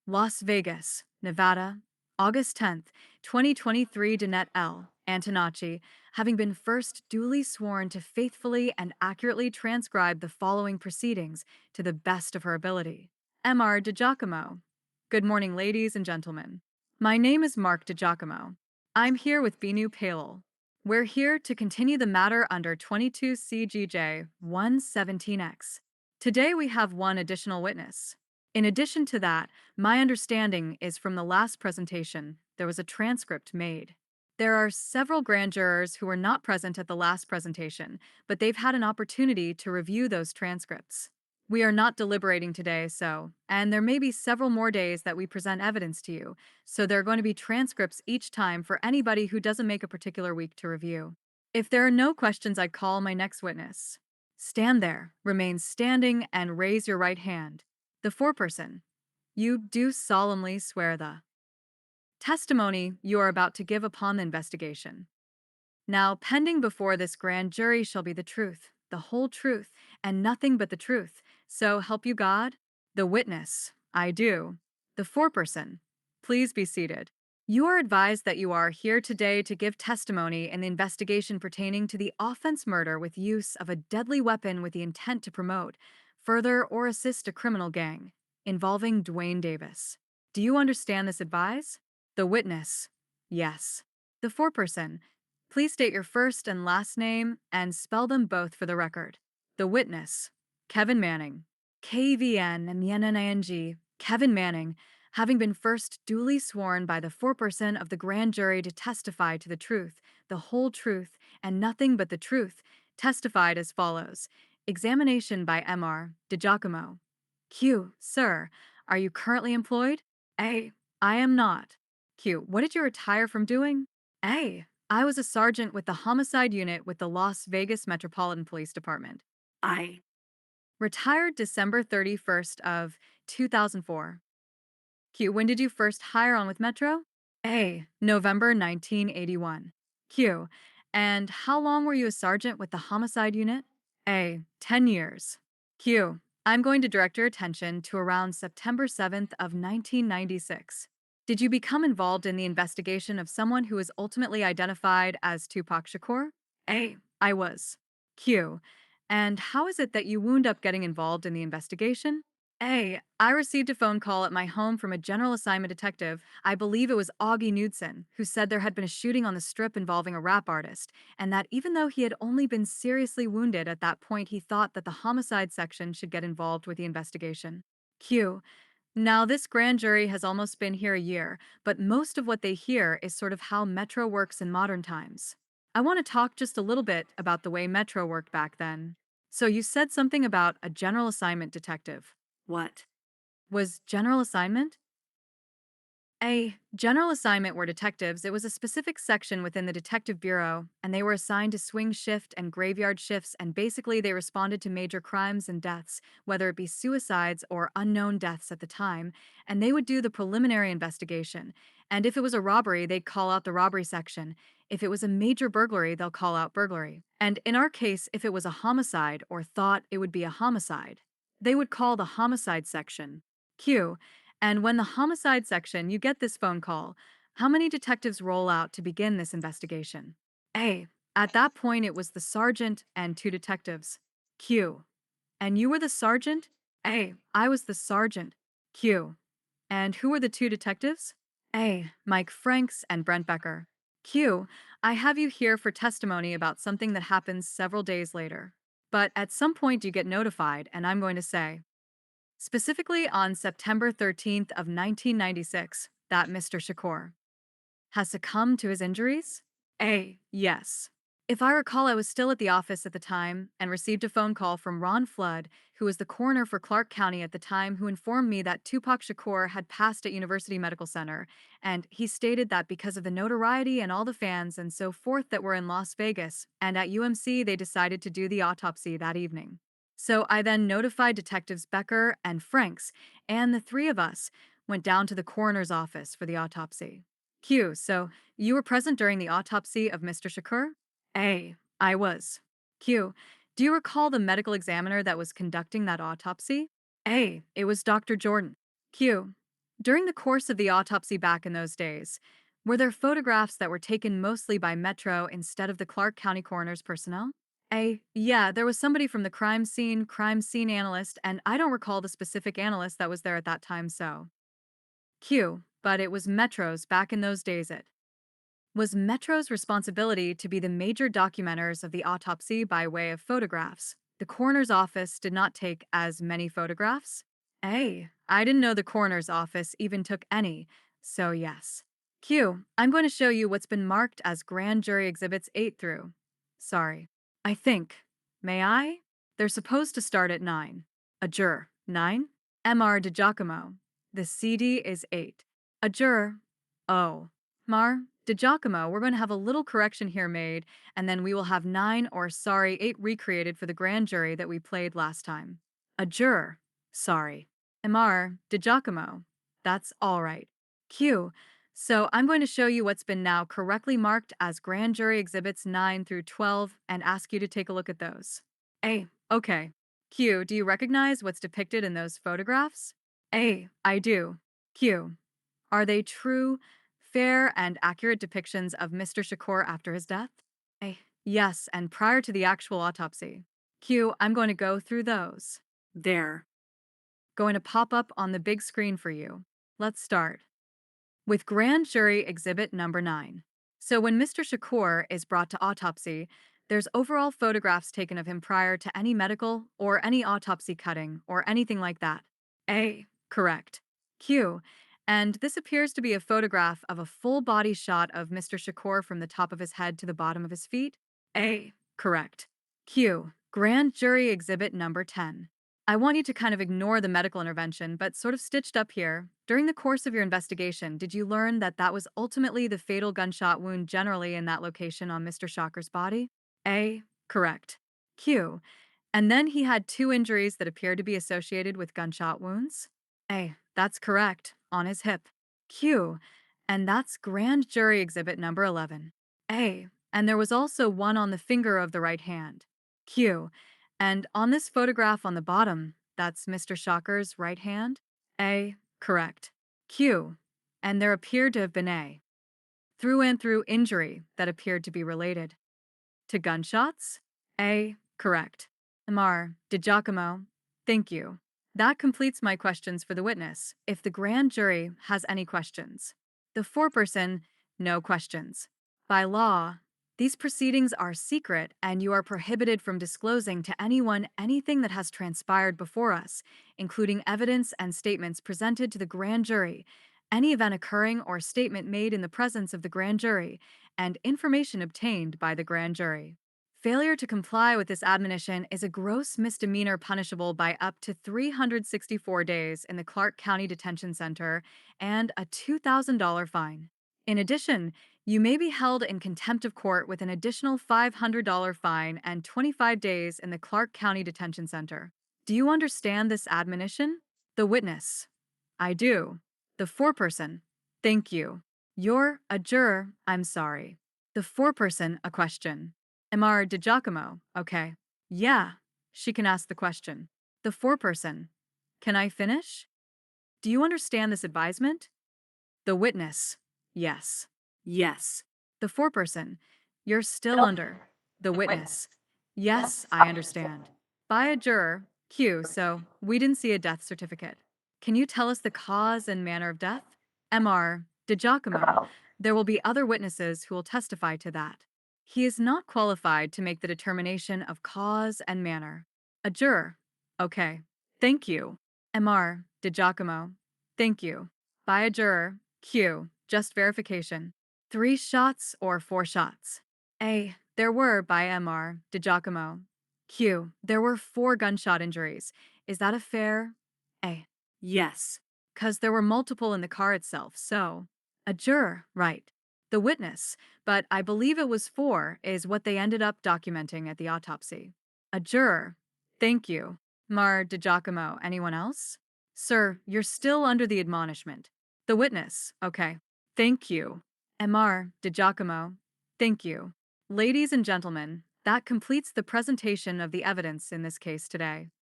Las Vegas, Nevada, August 10th, 2023. Danette L. Antonacci, having been first duly sworn to faithfully and accurately transcribe the following proceedings to the best of her ability. Mr. DiGiacomo. Good morning, ladies and gentlemen. My name is Mark DiGiacomo. I'm here with Binu Palel. We're here to continue the matter under 22 CGJ 117X. Today we have one additional witness. In addition to that, my understanding is from the last presentation, there was a transcript made. There are several grand jurors who were not present at the last presentation, but they've had an opportunity to review those transcripts. We are not deliberating today, and there may be several more days that we present evidence to you, so there are going to be transcripts each time for anybody who doesn't make a particular week to review. If there are no questions, I call my next witness. Stand there, remain standing, and raise your right hand. The foreperson. You do solemnly swear the testimony you are about to give upon the investigation. Now, pending before this grand jury shall be the truth, the whole truth, and nothing but the truth. So help you God? The witness. I do. The foreperson. Please be seated. You are advised that you are here today to give testimony in the investigation pertaining to the offense murder with use of a deadly weapon with the intent to promote, further, or assist a criminal gang involving Dwayne Davis. Do you understand this advice? The witness. Yes. The foreperson. Please state your first and last name and spell them both for the record. The witness. Kevin Manning. KVN Kevin Manning, having been first duly sworn by the foreperson of the grand jury to testify to the truth, the whole truth, and nothing but the truth, testified as follows. Examination by Mr. DiGiacomo. Q. Sir, are you currently employed? A. I am not. Q. What did you retire from doing? A. I was a sergeant with the homicide unit with the Las Vegas Metropolitan Police Department. I retired December 31st of 2004. Q. When did you first hire on with Metro? A. November 1981. Q. And how long were you a sergeant with the homicide unit? A. 10 years. Q. I'm going to direct your attention to around September 7th of 1996. Did you become involved in the investigation of someone who was ultimately identified as TUPAC Shakur? A. I was. Q. And how is it that you wound up getting involved in the investigation? A. I received a phone call at my home from a general assignment detective, I believe it was Augie Knudsen, who said there had been a shooting on the Strip involving a rap artist, and that even though he had only been seriously wounded at that point, he thought that the homicide section should get involved with the investigation. Q. Now, this grand jury has almost been here a year, but most of what they hear is sort of how Metro works in modern times. I want to talk just a little bit about the way Metro worked back then. So you said something about a general assignment detective. What was general assignment? A general assignment were detectives. It was a specific section within the detective bureau, and they were assigned to swing shift and graveyard shifts, and basically they responded to major crimes and deaths, whether it be suicides or unknown deaths at the time, and they would do the preliminary investigation. And if it was a robbery, they'd call out the robbery section. If it was a major burglary, they'll call out burglary. And in our case, if it was a homicide or thought it would be a homicide, they would call the homicide section. Q. And when the homicide section, you get this phone call, how many detectives roll out to begin this investigation? A. At that point, it was the sergeant and two detectives. Q. And you were the sergeant? A. I was the sergeant. Q. And who were the two detectives? A. Mike Franks and Brent Becker. Q. I have you here for testimony about something that happens several days later. But at some point you get notified, and I'm going to say, specifically on September 13th of 1996, that Mr. Shakur has succumbed to his injuries? A. Yes. If I recall, I was still at the office at the time and received a phone call from Ron Flood, who was the coroner for Clark County at the time, who informed me that Tupac Shakur had passed at University Medical Center, and he stated that because of the notoriety and all the fans and so forth that were in Las Vegas, and at UMC they decided to do the autopsy that evening. So I then notified Detectives Becker and Franks, and the three of us went down to the coroner's office for the autopsy. Q. So you were present during the autopsy of Mr. Shakur? A. I was. Q. Do you recall the medical examiner that was conducting that autopsy? A. It was Dr. Jordan. Q. During the course of the autopsy back in those days, were there photographs that were taken mostly by Metro instead of the Clark County coroner's personnel? A. Yeah, there was somebody from the crime scene analyst, and I don't recall the specific analyst that was there at that time, so. Q. But it was Metro's back in those days, it was Metro's responsibility to be the major documenters of the autopsy by way of photographs. The coroner's office did not take as many photographs. A. I didn't know the coroner's office even took any, so yes. Q. I'm going to show you what's been marked as Grand Jury Exhibits 8 through. Sorry. I think. May I? They're supposed to start at 9. A juror. 9? Mr. DiGiacomo. The CD is 8. A juror. Oh. Mar, DiGiacomo, we're going to have a little correction here made, and then we will have 9 or sorry, 8 recreated for the grand jury that we played last time. A juror. Sorry. Mr. DiGiacomo. That's all right. Q. So I'm going to show you what's been now correctly marked as grand jury exhibits 9 through 12 and ask you to take a look at those. A. Okay. Q. Do you recognize what's depicted in those photographs? A. I do. Q. Are they true, fair, and accurate depictions of Mr. Shakur after his death? A. Yes, and prior to the actual autopsy. Q. I'm going to go through those. There. Going to pop up on the big screen for you. Let's start with Grand Jury Exhibit number 9. So when Mr. Shakur is brought to autopsy, there's overall photographs taken of him prior to any medical or any autopsy cutting or anything like that. A. Correct. Q. And this appears to be a photograph of a full body shot of Mr. Shakur from the top of his head to the bottom of his feet. A. Correct. Q. Grand Jury Exhibit number 10. I want you to kind of ignore the medical intervention, but sort of stitched up here. During the course of your investigation, did you learn that that was ultimately the fatal gunshot wound generally in that location on Mr. Shakur's body? A. Correct. Q. And then he had 2 injuries that appear to be associated with gunshot wounds? A. That's correct. On his hip. Q. And that's Grand Jury Exhibit number 11. A. And there was also one on the finger of the right hand. Q. And on this photograph on the bottom, that's Mr. Shakur's right hand? A. Correct. Q. And there appeared to have been a through and through injury that appeared to be related to gunshots? A. Correct. Mr. DiGiacomo. Thank you. That completes my questions for the witness. If the grand jury has any questions. The foreperson, no questions. By law, these proceedings are secret and you are prohibited from disclosing to anyone anything that has transpired before us, including evidence and statements presented to the grand jury, any event occurring or statement made in the presence of the grand jury, and information obtained by the grand jury. Failure to comply with this admonition is a gross misdemeanor punishable by up to 364 days in the Clark County Detention Center and a $2,000 fine. In addition, you may be held in contempt of court with an additional $500 fine and 25 days in the Clark County Detention Center. Do you understand this admonition? The witness. I do. The foreperson. Thank you. You're a juror. I'm sorry. The foreperson. A question. Mr. DiGiacomo. Okay. Yeah. She can ask the question. The foreperson. Can I finish? Do you understand this advisement? The witness. Yes. Yes. The foreperson. You're still under. The witness. Yes, I understand. By a juror. Q. So, we didn't see a death certificate. Can you tell us the cause and manner of death? Mr. DiGiacomo. There will be other witnesses who will testify to that. He is not qualified to make the determination of cause and manner. A juror. Okay. Thank you. Mr. DiGiacomo. Thank you. By a juror. Q. Just verification. 3 shots or 4 shots? A. There were by Mr. DiGiacomo. Q. There were 4 gunshot injuries. Is that a fair? A. Yes. 'Cause there were multiple in the car itself, so. A juror, right. The witness, but I believe it was 4, is what they ended up documenting at the autopsy. A juror. Thank you. Mr. DiGiacomo. Anyone else? Sir, you're still under the admonishment. The witness. Okay. Thank you. Mr. DiGiacomo. Thank you. Ladies and gentlemen, that completes the presentation of the evidence in this case today.